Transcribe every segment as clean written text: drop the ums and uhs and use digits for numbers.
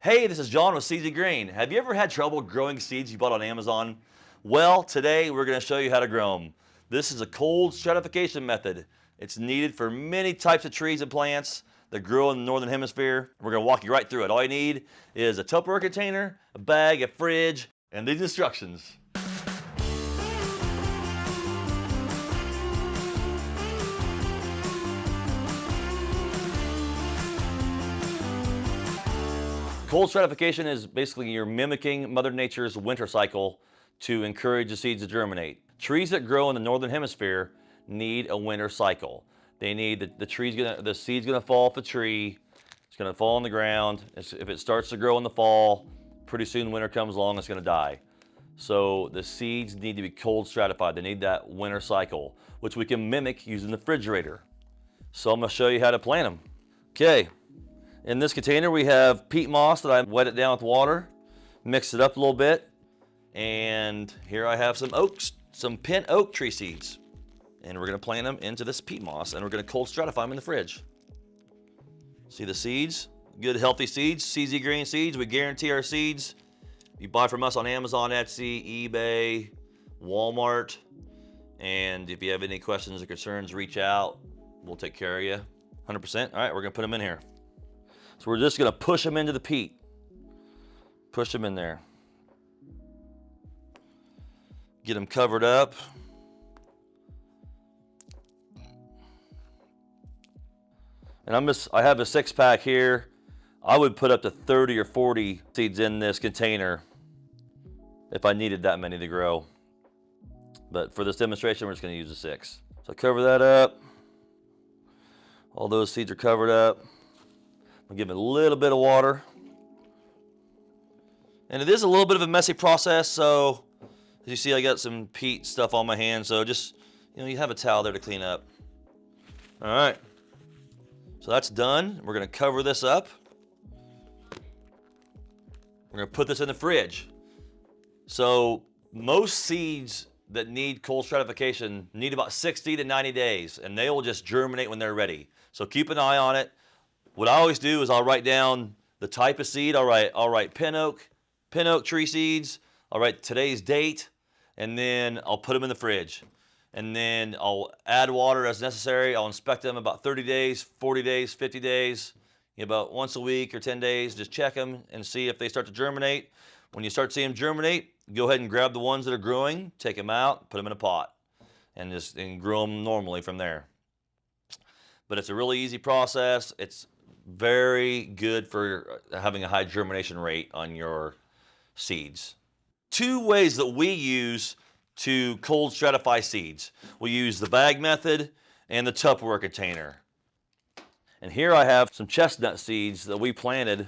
Hey, this is John with Seeds and Grain. Have you ever had trouble growing seeds you bought on Amazon? Well, today we're going to show you how to grow them. This is a cold stratification method. It's needed for many types of trees and plants that grow in the northern hemisphere. We're going to walk you right through it. All you need is a Tupperware container, a bag, a fridge, and these instructions. Cold stratification is basically you're mimicking Mother Nature's winter cycle to encourage the seeds to germinate. Trees that grow in the northern hemisphere need a winter cycle. They need the seed's gonna fall off the tree. It's gonna fall on the ground. If it starts to grow in the fall, pretty soon winter comes along, it's gonna die. So the seeds need to be cold stratified. They need that winter cycle, which we can mimic using the refrigerator. So I'm gonna show you how to plant them. Okay. In this container, we have peat moss that I wet it down with water, mixed it up a little bit, and here I have some oaks, some pin oak tree seeds. And we're gonna plant them into this peat moss, and we're gonna cold stratify them in the fridge. See the seeds? Good healthy seeds, CZ Grain seeds. We guarantee our seeds. You buy from us on Amazon, Etsy, eBay, Walmart. And if you have any questions or concerns, reach out. We'll take care of you, 100%. All right, we're gonna put them in here. So we're just gonna push them into the peat. Push them in there. Get them covered up. And I have a 6-pack here. I would put up to 30 or 40 seeds in this container if I needed that many to grow. But for this demonstration, we're just gonna use the 6. So cover that up. All those seeds are covered up. I'll give it a little bit of water. And it is a little bit of a messy process, so as you see, I got some peat stuff on my hand, so just, you have a towel there to clean up. All right, so that's done. We're gonna cover this up. We're gonna put this in the fridge. So most seeds that need cold stratification need about 60 to 90 days, and they will just germinate when they're ready. So keep an eye on it. What I always do is I'll write down the type of seed. I'll write pin oak tree seeds. I'll write today's date, and then I'll put them in the fridge. And then I'll add water as necessary. I'll inspect them about 30 days, 40 days, 50 days, about once a week or 10 days. Just check them and see if they start to germinate. When you start seeing them germinate, go ahead and grab the ones that are growing, take them out, put them in a pot, and grow them normally from there. But it's a really easy process. It's very good for having a high germination rate on your seeds. 2 ways that we use to cold stratify seeds. We use the bag method and the Tupperware container. And here I have some chestnut seeds that we planted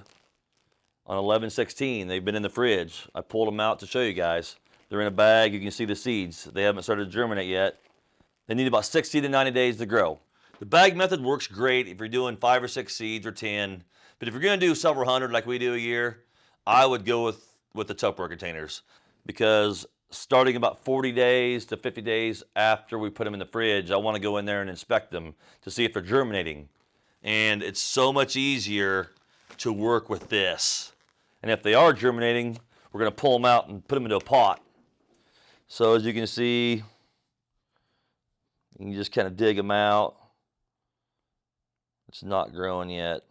on 11/16. They've been in the fridge. I pulled them out to show you guys. They're in a bag. You can see the seeds. They haven't started to germinate yet. They need about 60 to 90 days to grow. The bag method works great if you're doing 5 or 6 seeds or 10, but if you're gonna do several hundred like we do a year, I would go with the Tupperware containers, because starting about 40 days to 50 days after we put them in the fridge, I wanna go in there and inspect them to see if they're germinating. And it's so much easier to work with this. And if they are germinating, we're gonna pull them out and put them into a pot. So as you can see, you can just kind of dig them out. It's not growing yet.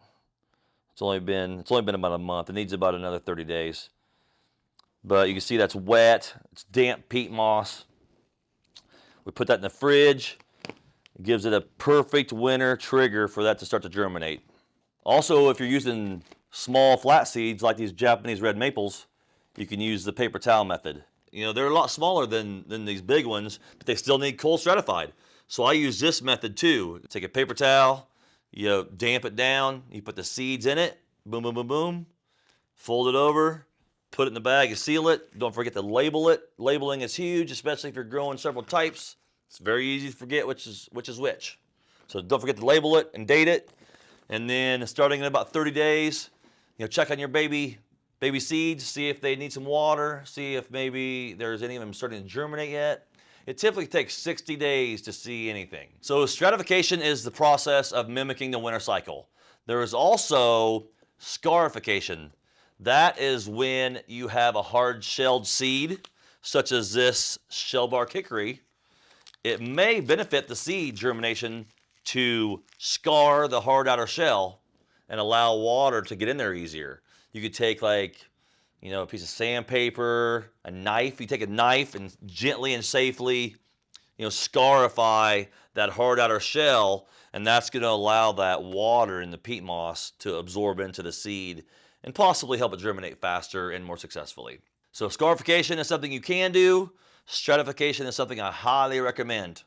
It's only been about a month. It needs about another 30 days. But you can see that's wet. It's damp peat moss. We put that in the fridge. It gives it a perfect winter trigger for that to start to germinate. Also, if you're using small flat seeds like these Japanese red maples, you can use the paper towel method. They're a lot smaller than these big ones, but they still need cold stratified. So I use this method too. Take a paper towel, damp it down, you put the seeds in it, boom, boom, boom, boom, fold it over, put it in the bag and seal it. Don't forget to label it. Labeling is huge, especially if you're growing several types. It's very easy to forget which is which. So don't forget to label it and date it. And then starting in about 30 days, check on your baby seeds, see if they need some water, see if maybe there's any of them starting to germinate yet. It typically takes 60 days to see anything. So stratification is the process of mimicking the winter cycle. There is also scarification. That is when you have a hard-shelled seed, such as this shellbark hickory. It may benefit the seed germination to scar the hard outer shell and allow water to get in there easier. You could take like, a piece of sandpaper, a knife. You take a knife and gently and safely, scarify that hard outer shell, and that's going to allow that water in the peat moss to absorb into the seed and possibly help it germinate faster and more successfully. So scarification is something you can do. Stratification is something I highly recommend.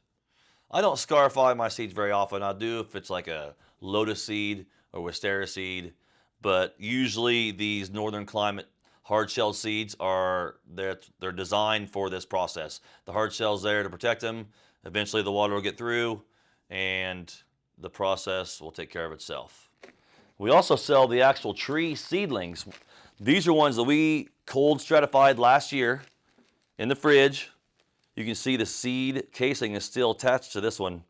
I don't scarify my seeds very often. I do if it's like a lotus seed or wisteria seed, but usually these northern climate hard-shelled seeds they're designed for this process. The hard shell's there to protect them. Eventually the water will get through and the process will take care of itself. We also sell the actual tree seedlings. These are ones that we cold stratified last year in the fridge. You can see the seed casing is still attached to this one.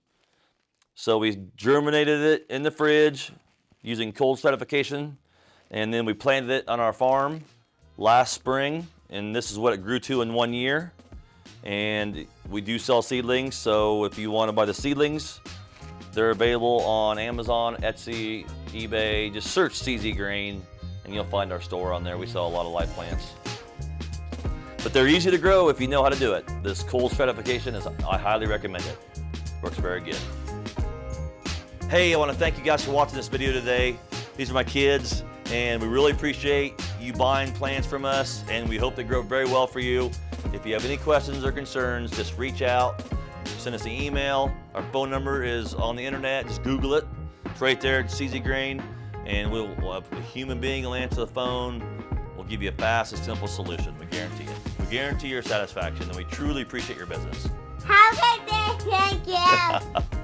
So we germinated it in the fridge using cold stratification, and then we planted it on our farm last spring, and this is what it grew to in 1 year. And we do sell seedlings, so if you want to buy the seedlings, they're available on Amazon, Etsy, eBay. Just search CZ Grain and you'll find our store on there. We sell a lot of live plants. But they're easy to grow if you know how to do it. This cold stratification I highly recommend it. Works very good. Hey, I want to thank you guys for watching this video today. These are my kids, and we really appreciate you buying plants from us, and we hope they grow very well for you. If you have any questions or concerns, just reach out, send us an email. Our phone number is on the internet. Just Google it. It's right there, CZ Grain, and we'll have a human being will answer the phone. We'll give you a fast and simple solution. We guarantee it. We guarantee your satisfaction, and we truly appreciate your business. Have a good day. Thank you.